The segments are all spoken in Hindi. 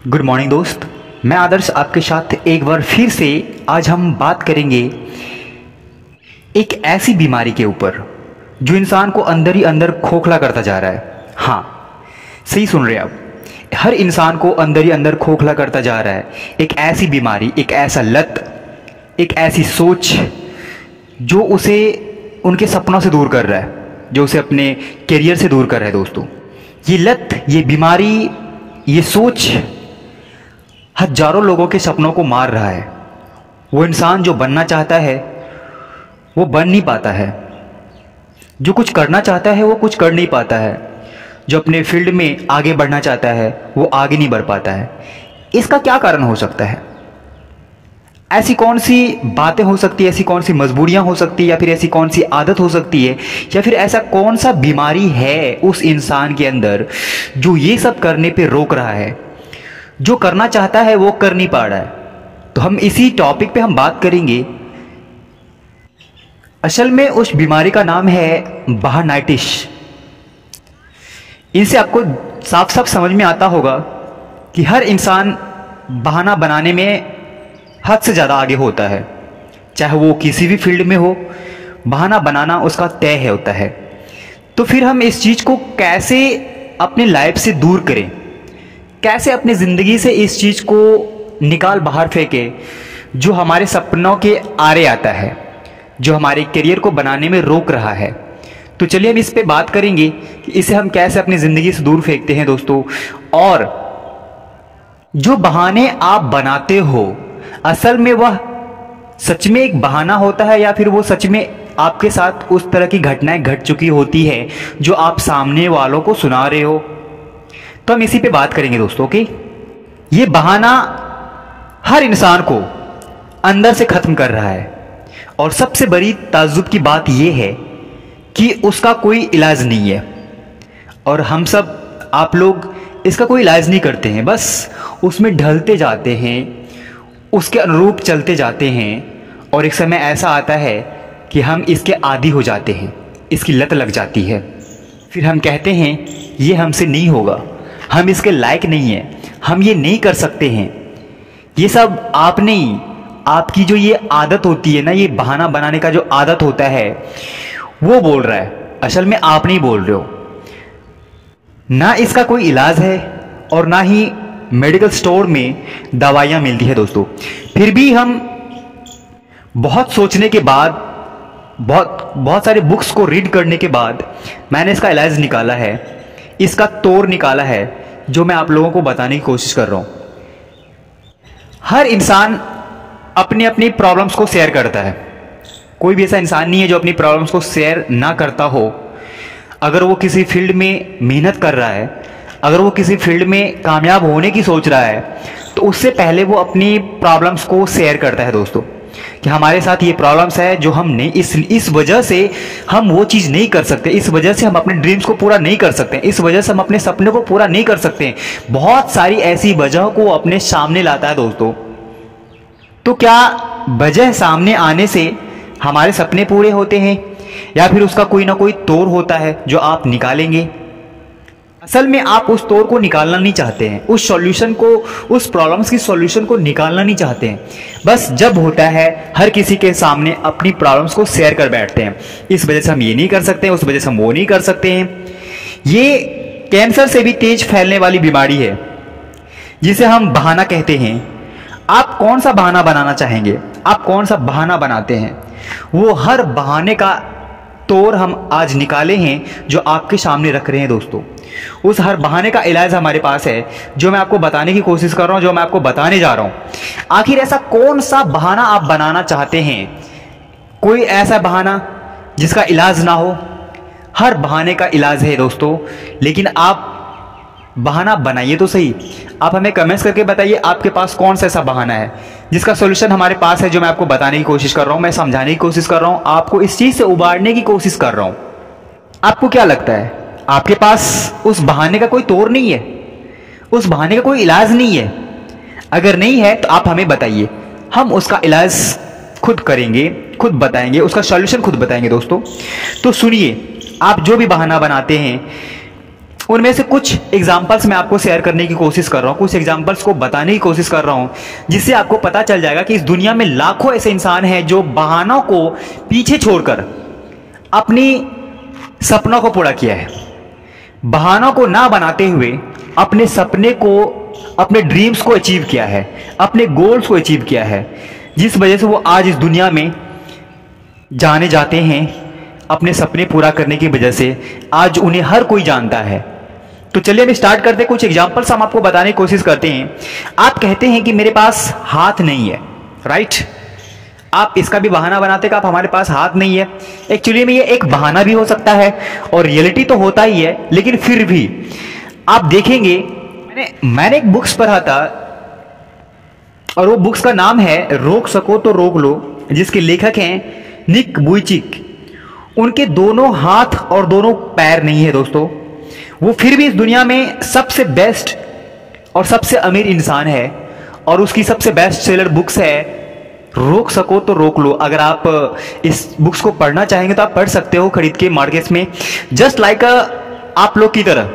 गुड मॉर्निंग दोस्त, मैं आदर्श आपके साथ एक बार फिर से आज हम बात करेंगे एक ऐसी बीमारी के ऊपर जो इंसान को अंदर ही अंदर खोखला करता जा रहा है। हाँ, सही सुन रहे हैं आप, हर इंसान को अंदर ही अंदर खोखला करता जा रहा है। एक ऐसी बीमारी, एक ऐसा लत, एक ऐसी सोच जो उसे उनके सपनों से दूर कर रहा है, जो उसे अपने करियर से दूर कर रहा है। दोस्तों, ये लत, ये बीमारी, ये सोच हजारों लोगों के सपनों को मार रहा है। वो इंसान जो बनना चाहता है वो बन नहीं पाता है, जो कुछ करना चाहता है वो कुछ कर नहीं पाता है, जो अपने फील्ड में आगे बढ़ना चाहता है वो आगे नहीं बढ़ पाता है। इसका क्या कारण हो सकता है? ऐसी कौन सी बातें हो सकती है, ऐसी कौन सी मजबूरियां हो सकती है, या फिर ऐसी कौन सी आदत हो सकती है, या फिर ऐसा कौन सा बीमारी है उस इंसान के अंदर जो ये सब करने पे रोक रहा है, जो करना चाहता है वो कर नहीं पा रहा है। तो हम इसी टॉपिक पे हम बात करेंगे। असल में उस बीमारी का नाम है बहानाइटिस। इनसे आपको साफ साफ समझ में आता होगा कि हर इंसान बहाना बनाने में हद से ज़्यादा आगे होता है, चाहे वो किसी भी फील्ड में हो। बहाना बनाना उसका तय है होता है। तो फिर हम इस चीज़ को कैसे अपने लाइफ से दूर करें, कैसे अपनी ज़िंदगी से इस चीज़ को निकाल बाहर फेंके जो हमारे सपनों के आरे आता है, जो हमारे करियर को बनाने में रोक रहा है। तो चलिए हम इस पे बात करेंगे कि इसे हम कैसे अपनी ज़िंदगी से दूर फेंकते हैं दोस्तों। और जो बहाने आप बनाते हो, असल में वह सच में एक बहाना होता है, या फिर वो सच में आपके साथ उस तरह की घटनाएं घट चुकी होती है जो आप सामने वालों को सुना रहे हो। तो हम इसी पे बात करेंगे दोस्तों कि ये बहाना हर इंसान को अंदर से खत्म कर रहा है। और सबसे बड़ी ताज्जुब की बात यह है कि उसका कोई इलाज नहीं है। और हम सब, आप लोग इसका कोई इलाज नहीं करते हैं, बस उसमें ढलते जाते हैं, उसके अनुरूप चलते जाते हैं। और एक समय ऐसा आता है कि हम इसके आदी हो जाते हैं, इसकी लत लग जाती है। फिर हम कहते हैं ये हमसे नहीं होगा, हम इसके लायक नहीं हैं, हम ये नहीं कर सकते हैं। ये सब आप नहीं, आपकी जो ये आदत होती है ना, ये बहाना बनाने का जो आदत होता है वो बोल रहा है। असल में आप नहीं बोल रहे हो। ना इसका कोई इलाज है और ना ही मेडिकल स्टोर में दवाइयाँ मिलती है दोस्तों। फिर भी हम बहुत सोचने के बाद, बहुत सारे बुक्स को रीड करने के बाद मैंने इसका इलाज निकाला है, इसका तोड़ निकाला है, जो मैं आप लोगों को बताने की कोशिश कर रहा हूँ। हर इंसान अपनी अपनी प्रॉब्लम्स को शेयर करता है। कोई भी ऐसा इंसान नहीं है जो अपनी प्रॉब्लम्स को शेयर ना करता हो। अगर वो किसी फील्ड में मेहनत कर रहा है, अगर वो किसी फील्ड में कामयाब होने की सोच रहा है, तो उससे पहले वो अपनी प्रॉब्लम्स को शेयर करता है दोस्तों, कि हमारे साथ ये प्रॉब्लम्स है जो हम नहीं, इस वजह से हम वो चीज़ नहीं कर सकते, इस वजह से हम अपने ड्रीम्स को पूरा नहीं कर सकते, इस वजह से हम अपने सपने को पूरा नहीं कर सकते। बहुत सारी ऐसी वजहों को अपने सामने लाता है दोस्तों। तो क्या वजह सामने आने से हमारे सपने पूरे होते हैं, या फिर उसका कोई ना कोई तोड़ होता है जो आप निकालेंगे? असल में आप उस तोड़ को निकालना नहीं चाहते हैं, उस सॉल्यूशन को, उस प्रॉब्लम्स की सॉल्यूशन को निकालना नहीं चाहते हैं। बस जब होता है हर किसी के सामने अपनी प्रॉब्लम्स को शेयर कर बैठते हैं। इस वजह से हम ये नहीं कर सकते हैं, उस वजह से हम वो नहीं कर सकते हैं। ये कैंसर से भी तेज फैलने वाली बीमारी है जिसे हम बहाना कहते हैं। आप कौन सा बहाना बनाना चाहेंगे? आप कौन सा बहाना बनाते हैं? वो हर बहाने का तोड़ हम आज निकाले हैं जो आपके सामने रख रहे हैं दोस्तों। उस हर बहाने का इलाज हमारे पास है, जो मैं आपको बताने की कोशिश कर रहा हूं, जो मैं आपको बताने जा रहा हूं। आखिर ऐसा कौन सा बहाना आप बनाना चाहते हैं? कोई ऐसा बहाना जिसका इलाज ना हो? हर बहाने का इलाज है दोस्तों, लेकिन आप बहाना बनाइए तो सही। आप हमें कमेंट्स करके बताइए आपके पास कौन सा ऐसा बहाना है जिसका सॉल्यूशन हमारे पास है, जो मैं आपको बताने की कोशिश कर रहा हूं, मैं समझाने की कोशिश कर रहा हूं, आपको इस चीज से उबारने की कोशिश कर रहा हूं। आपको क्या लगता है, आपके पास उस बहाने का कोई तोड़ नहीं है, उस बहाने का कोई इलाज नहीं है? अगर नहीं है तो आप हमें बताइए, हम उसका इलाज खुद करेंगे, खुद बताएंगे, उसका सॉल्यूशन खुद बताएंगे दोस्तों। तो सुनिए, आप जो भी बहाना बनाते हैं, उनमें से कुछ एग्जाम्पल्स मैं आपको शेयर करने की कोशिश कर रहा हूँ, कुछ एग्जाम्पल्स को बताने की कोशिश कर रहा हूँ, जिससे आपको पता चल जाएगा कि इस दुनिया में लाखों ऐसे इंसान हैं जो बहानों को पीछे छोड़कर अपनी सपनों को पूरा किया है। बहानों को ना बनाते हुए अपने सपने को, अपने ड्रीम्स को अचीव किया है, अपने गोल्स को अचीव किया है, जिस वजह से वो आज इस दुनिया में जाने जाते हैं। अपने सपने पूरा करने की वजह से आज उन्हें हर कोई जानता है। तो चलिए हम स्टार्ट करते हैं। कुछ एग्जांपल्स हम आपको बताने की कोशिश करते हैं। आप कहते हैं कि मेरे पास हाथ नहीं है, राइट? आप इसका भी बहाना बनाते कि आप हमारे पास हाथ नहीं है। एक्चुअली में ये एक बहाना भी हो सकता है और रियलिटी तो होता ही है, लेकिन फिर भी आप देखेंगे, मैंने एक बुक्स पढ़ा था और वो बुक्स का नाम है रोक सको तो रोक लो, जिसके लेखक हैं निक वुइचिक। उनके दोनों हाथ और दोनों पैर नहीं है दोस्तों, वो फिर भी इस दुनिया में सबसे बेस्ट और सबसे अमीर इंसान है और उसकी सबसे बेस्ट सेलर बुक्स है रोक सको तो रोक लो। अगर आप इस बुक्स को पढ़ना चाहेंगे तो आप पढ़ सकते हो खरीद के मार्केट्स में, जस्ट लाइक आप लोग की तरह।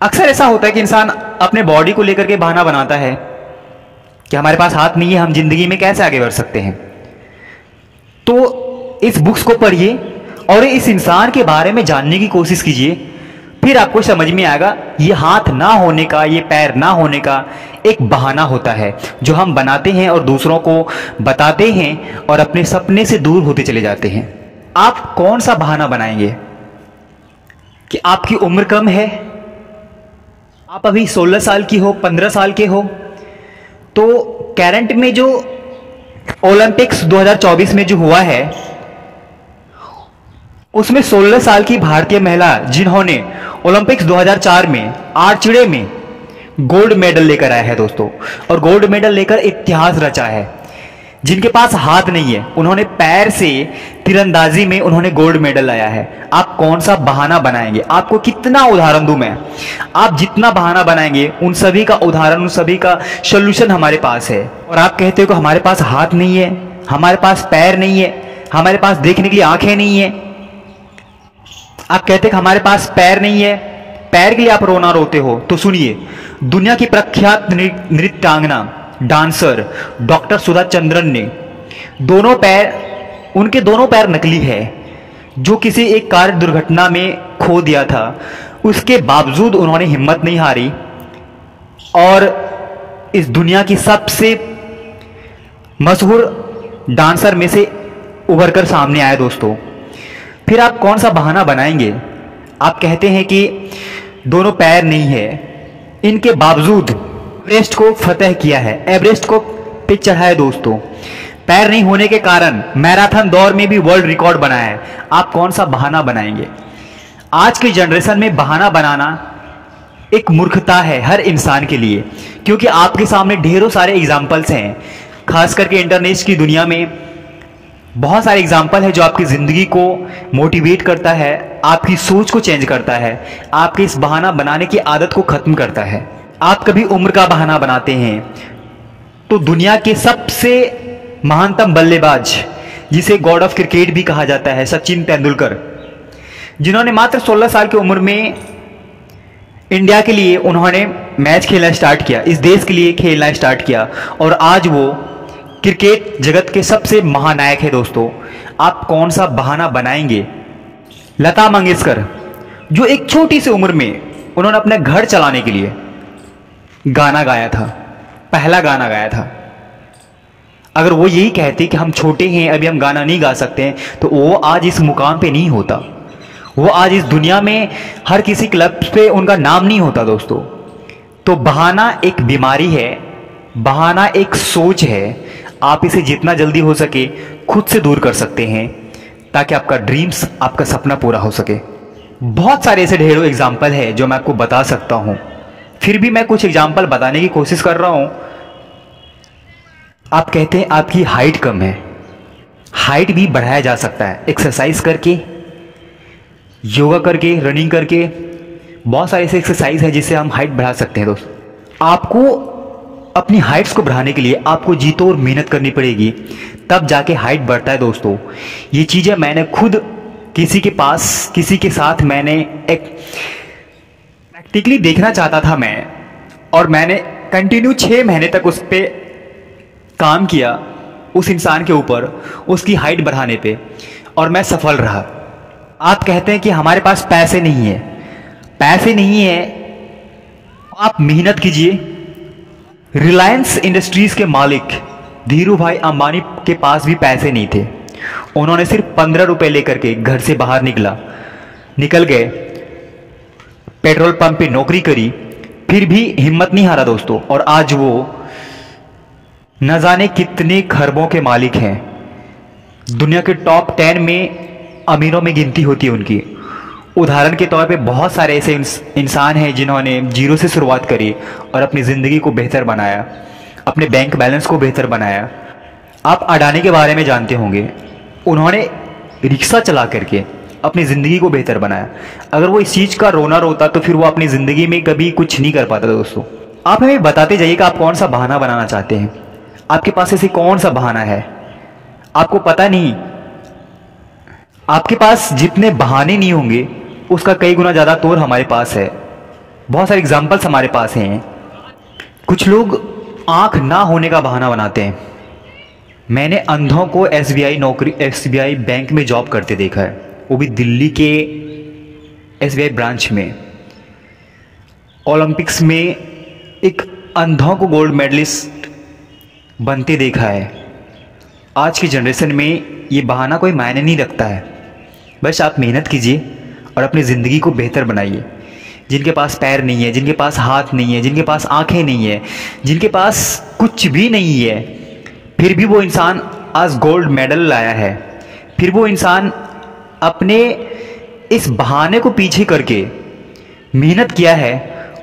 अक्सर ऐसा होता है कि इंसान अपने बॉडी को लेकर के बहाना बनाता है कि हमारे पास हाथ नहीं है, हम जिंदगी में कैसे आगे बढ़ सकते हैं। तो इस बुक्स को पढ़िए और इस इंसान के बारे में जानने की कोशिश कीजिए, फिर आपको समझ में आएगा ये हाथ ना होने का, ये पैर ना होने का एक बहाना होता है जो हम बनाते हैं और दूसरों को बताते हैं और अपने सपने से दूर होते चले जाते हैं। आप कौन सा बहाना बनाएंगे कि आपकी उम्र कम है, आप अभी 16 साल की हो, 15 साल के हो, तो करंट में जो ओलंपिक्स 2024 में जो हुआ है उसमें 16 साल की भारतीय महिला जिन्होंने ओलंपिक्स 2004 में आर्चरी में गोल्ड मेडल लेकर आया है दोस्तों, और गोल्ड मेडल लेकर इतिहास रचा है। जिनके पास हाथ नहीं है उन्होंने पैर से तीरंदाजी में उन्होंने गोल्ड मेडल लाया है। आप कौन सा बहाना बनाएंगे? आपको कितना उदाहरण दूं मैं? आप जितना बहाना बनाएंगे उन सभी का उदाहरण, उन सभी का सॉल्यूशन हमारे पास है। और आप कहते हो कि हमारे पास हाथ नहीं है, हमारे पास पैर नहीं है, हमारे पास देखने के लिए आंखें नहीं है। आप कहते हैं कि हमारे पास पैर नहीं है, पैर के लिए आप रोना रोते हो। तो सुनिए, दुनिया की प्रख्यात नृत्यांगना डांसर डॉक्टर सुधा चंद्रन ने उनके दोनों पैर नकली है, जो किसी एक कार दुर्घटना में खो दिया था। उसके बावजूद उन्होंने हिम्मत नहीं हारी और इस दुनिया की सबसे मशहूर डांसर में से उभर कर सामने आए दोस्तों। फिर आप कौन सा बहाना बनाएंगे? आप कहते हैं कि दोनों पैर नहीं है, इनके बावजूद एवरेस्ट को फतह किया है, एवरेस्ट को पे चढ़ा है दोस्तों। पैर नहीं होने के कारण मैराथन दौड़ में भी वर्ल्ड रिकॉर्ड बनाया है। आप कौन सा बहाना बनाएंगे? आज के जनरेशन में बहाना बनाना एक मूर्खता है हर इंसान के लिए, क्योंकि आपके सामने ढेरों सारे एग्जाम्पल्स हैं। खास करके इंटरनेट की दुनिया में बहुत सारे एग्जाम्पल है जो आपकी ज़िंदगी को मोटिवेट करता है, आपकी सोच को चेंज करता है, आपकी इस बहाना बनाने की आदत को ख़त्म करता है। आप कभी उम्र का बहाना बनाते हैं तो दुनिया के सबसे महानतम बल्लेबाज, जिसे गॉड ऑफ क्रिकेट भी कहा जाता है, सचिन तेंदुलकर, जिन्होंने मात्र 16 साल की उम्र में इंडिया के लिए उन्होंने मैच खेलना स्टार्ट किया, इस देश के लिए खेलना स्टार्ट किया और आज वो क्रिकेट जगत के सबसे महानायक है दोस्तों। आप कौन सा बहाना बनाएंगे? लता मंगेशकर, जो एक छोटी सी उम्र में उन्होंने अपने घर चलाने के लिए गाना गाया था, पहला गाना गाया था। अगर वो यही कहती कि हम छोटे हैं, अभी हम गाना नहीं गा सकते हैं, तो वो आज इस मुकाम पे नहीं होता, वो आज इस दुनिया में हर किसी क्लब पे उनका नाम नहीं होता दोस्तों। तो बहाना एक बीमारी है, बहाना एक सोच है। आप इसे जितना जल्दी हो सके खुद से दूर कर सकते हैं ताकि आपका ड्रीम्स, आपका सपना पूरा हो सके। बहुत सारे ऐसे ढेरों एग्जाम्पल है जो मैं आपको बता सकता हूं, फिर भी मैं कुछ एग्जाम्पल बताने की कोशिश कर रहा हूं। आप कहते हैं आपकी हाइट कम है, हाइट भी बढ़ाया जा सकता है एक्सरसाइज करके, योगा करके, रनिंग करके। बहुत सारे ऐसे एक्सरसाइज है जिससे हम हाइट बढ़ा सकते हैं दोस्तों। आपको अपनी हाइट्स को बढ़ाने के लिए आपको जीतो और मेहनत करनी पड़ेगी, तब जाके हाइट बढ़ता है दोस्तों। ये चीज़ें मैंने खुद किसी के पास, किसी के साथ मैंने एक प्रैक्टिकली देखना चाहता था मैं, और मैंने कंटिन्यू 6 महीने तक उस पर काम किया, उस इंसान के ऊपर, उसकी हाइट बढ़ाने पे, और मैं सफल रहा। आप कहते हैं कि हमारे पास पैसे नहीं है, पैसे नहीं है, आप मेहनत कीजिए। रिलायंस इंडस्ट्रीज के मालिक धीरू भाई अंबानी के पास भी पैसे नहीं थे। उन्होंने सिर्फ 15 रुपए लेकर के घर से बाहर निकल गए, पेट्रोल पंप पे नौकरी करी, फिर भी हिम्मत नहीं हारा दोस्तों, और आज वो न जाने कितने खरबों के मालिक हैं। दुनिया के टॉप 10 में अमीरों में गिनती होती है उनकी। उदाहरण के तौर पे बहुत सारे ऐसे इंसान हैं जिन्होंने जीरो से शुरुआत करी और अपनी ज़िंदगी को बेहतर बनाया, अपने बैंक बैलेंस को बेहतर बनाया। आप अडानी के बारे में जानते होंगे, उन्होंने रिक्शा चला करके अपनी ज़िंदगी को बेहतर बनाया। अगर वो इस चीज़ का रोना रोता तो फिर वो अपनी ज़िंदगी में कभी कुछ नहीं कर पाता दोस्तों। आप हमें बताते जाइए कि आप कौन सा बहाना बनाना चाहते हैं। आपके पास ऐसे कौन सा बहाना है, आपको पता नहीं। आपके पास जितने बहाने नहीं होंगे उसका कई गुना ज़्यादा तौर हमारे पास है। बहुत सारे एग्जाम्पल्स हमारे पास हैं। कुछ लोग आंख ना होने का बहाना बनाते हैं। मैंने अंधों को एसबीआई बैंक में जॉब करते देखा है, वो भी दिल्ली के एसबीआई ब्रांच में। ओलंपिक्स में एक अंधों को गोल्ड मेडलिस्ट बनते देखा है। आज की जनरेशन में ये बहाना कोई मायने नहीं रखता है। बस आप मेहनत कीजिए और अपनी ज़िंदगी को बेहतर बनाइए। जिनके पास पैर नहीं है, जिनके पास हाथ नहीं है, जिनके पास आंखें नहीं है, जिनके पास कुछ भी नहीं है, फिर भी वो इंसान आज गोल्ड मेडल लाया है। फिर वो इंसान अपने इस बहाने को पीछे करके मेहनत किया है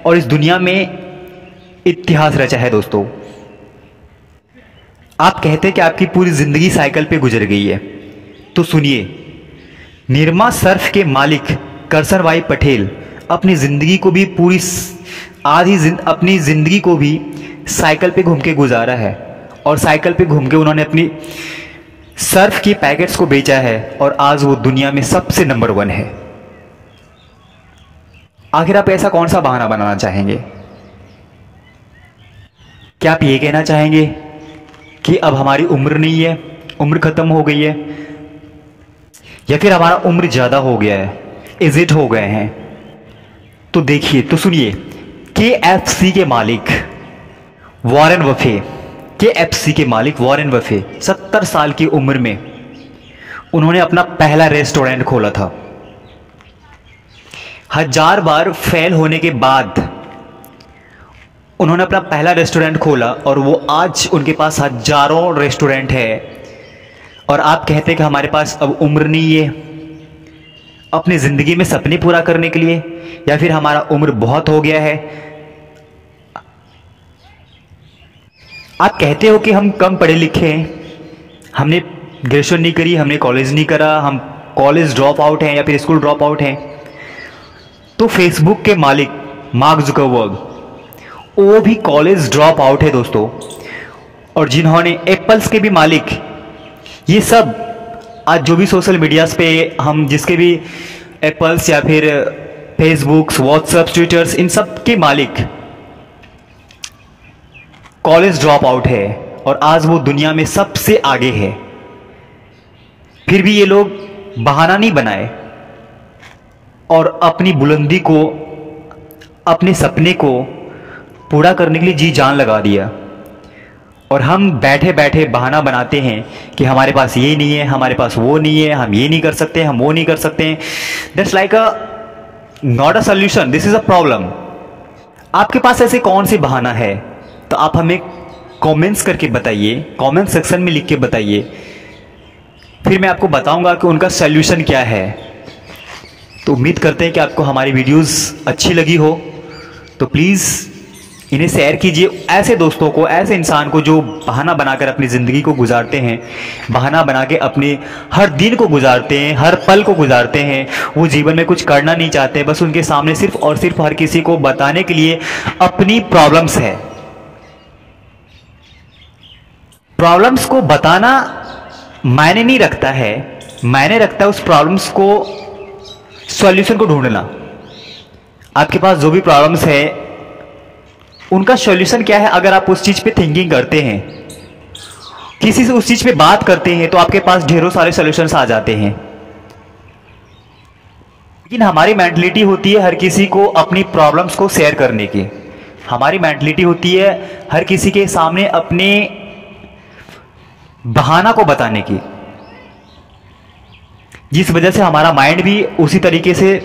और इस दुनिया में इतिहास रचा है दोस्तों। आप कहते हैं कि आपकी पूरी ज़िंदगी साइकिल पे गुजर गई है, तो सुनिए, निरमा सर्फ के मालिक करसन भाई पटेल अपनी ज़िंदगी को भी अपनी ज़िंदगी को भी साइकिल पे घूम के गुजारा है, और साइकिल पे घूम के उन्होंने अपनी सर्फ की पैकेट्स को बेचा है, और आज वो दुनिया में सबसे नंबर 1 है। आखिर आप ऐसा कौन सा बहाना बनाना चाहेंगे? क्या आप ये कहना चाहेंगे कि अब हमारी उम्र नहीं है, उम्र खत्म हो गई है, या फिर हमारा उम्र ज़्यादा हो गया है, एजेड हो गए हैं? तो देखिए, तो सुनिए, KFC के मालिक वॉरेन बफे, KFC के मालिक वॉरेन बफे 70 साल की उम्र में उन्होंने अपना पहला रेस्टोरेंट खोला था। 1000 बार फेल होने के बाद उन्होंने अपना पहला रेस्टोरेंट खोला, और वो आज उनके पास हजारों रेस्टोरेंट है। और आप कहते हैं कि हमारे पास अब उम्र नहीं है अपनी ज़िंदगी में सपने पूरा करने के लिए, या फिर हमारा उम्र बहुत हो गया है। आप कहते हो कि हम कम पढ़े लिखे हैं, हमने ग्रेजुएशन नहीं करी, हमने कॉलेज नहीं करा, हम कॉलेज ड्रॉप आउट हैं या फिर स्कूल ड्रॉप आउट हैं। तो फेसबुक के मालिक मार्क जुकरबर्ग, वो भी कॉलेज ड्रॉप आउट है दोस्तों। और जिन्होंने एप्पल्स के भी मालिक, ये सब आज जो भी सोशल मीडियाज़ पे हम जिसके भी एप्पल्स या फिर फेसबुक्स, व्हाट्सएप, ट्विटर्स, इन सब के मालिक कॉलेज ड्रॉप आउट है, और आज वो दुनिया में सबसे आगे है। फिर भी ये लोग बहाना नहीं बनाए और अपनी बुलंदी को, अपने सपने को पूरा करने के लिए जी जान लगा दिया। और हम बैठे बैठे बहाना बनाते हैं कि हमारे पास ये नहीं है, हमारे पास वो नहीं है, हम ये नहीं कर सकते, हम वो नहीं कर सकते। That's like not a solution, this is a problem. आपके पास ऐसे कौन से बहाना है? तो आप हमें कमेंट्स करके बताइए, कमेंट सेक्शन में लिख के बताइए, फिर मैं आपको बताऊंगा कि उनका सोल्यूशन क्या है। तो उम्मीद करते हैं कि आपको हमारी वीडियोस अच्छी लगी हो, तो प्लीज़ इन्हें शेयर कीजिए ऐसे दोस्तों को, ऐसे इंसान को जो बहाना बनाकर अपनी ज़िंदगी को गुजारते हैं, बहाना बना के अपने हर दिन को गुजारते हैं, हर पल को गुजारते हैं। वो जीवन में कुछ करना नहीं चाहते, बस उनके सामने सिर्फ और सिर्फ हर किसी को बताने के लिए अपनी प्रॉब्लम्स है। प्रॉब्लम्स को बताना मायने नहीं रखता है, मायने रखता है उस प्रॉब्लम्स को, सॉल्यूशन को ढूंढना। आपके पास जो भी प्रॉब्लम्स है उनका सॉल्यूशन क्या है, अगर आप उस चीज़ पे थिंकिंग करते हैं, किसी से उस चीज़ पे बात करते हैं, तो आपके पास ढेरों सारे सॉल्यूशंस आ जाते हैं। लेकिन हमारी मेंटलिटी होती है हर किसी को अपनी प्रॉब्लम्स को शेयर करने की। हमारी मेंटलिटी होती है हर किसी के सामने अपने बहाना को बताने की, जिस वजह से हमारा माइंड भी उसी तरीके से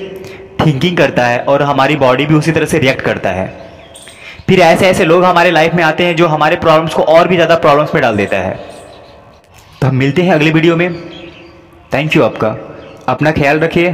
थिंकिंग करता है और हमारी बॉडी भी उसी तरह से रिएक्ट करता है। फिर ऐसे ऐसे लोग हमारे लाइफ में आते हैं जो हमारे प्रॉब्लम्स को और भी ज़्यादा प्रॉब्लम्स में डाल देता है। तो हम मिलते हैं अगले वीडियो में। थैंक यू आपका, अपना ख्याल रखिए।